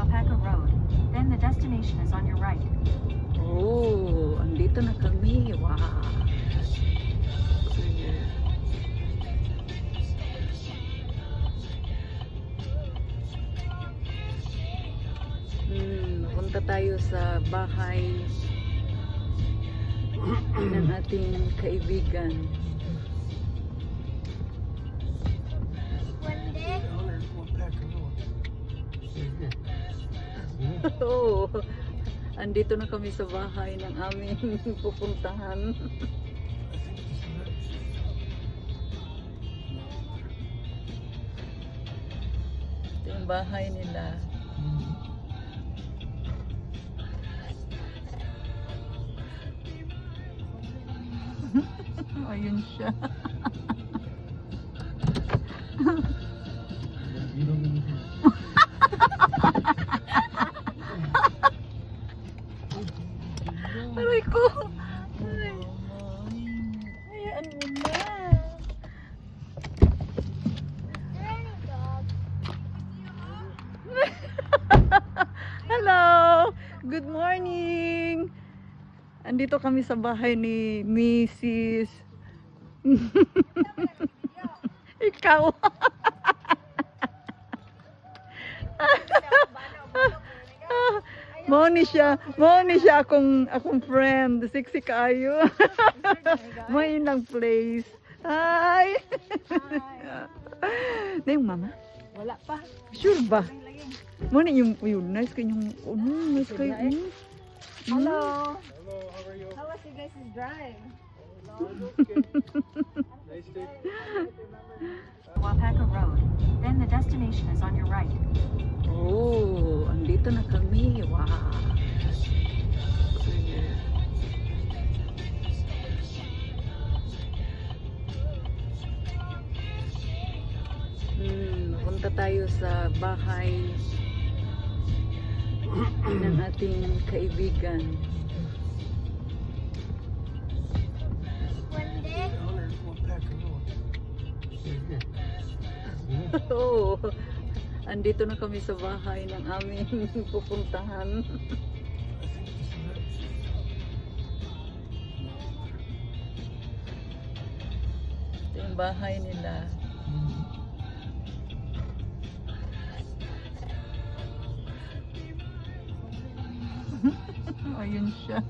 Wapaka Road. Then the destination is on your right. Oh, andito na kami. Wow. Sige. Punta tayo sa bahay ng ating kaibigan. Oo. Andito na kami sa bahay ng aming pupuntahan. Ito yung bahay nila. Ayun siya. Aray ko. Ay. Hayaan mo na. Hello. Good morning. Andito kami sa bahay ni Mrs. Ikaw. Mo ni siya akong friend, sexy kaayo. Mo ilang place. Hi. Na yung mama? Wala pa. Sure ba? Mo ni yung nice kanyang nice kayo. Hello. Hello, how are you? How was you guys' drive? Nice to Wapaka Road. Then the destination is on your right. Oh, andito na kami. Wow. Sige. Punta tayo sa bahay ng ating kaibigan. Oo. Andito na kami sa bahay ng aming pupuntahan. Ito yung bahay nila. Ayun siya.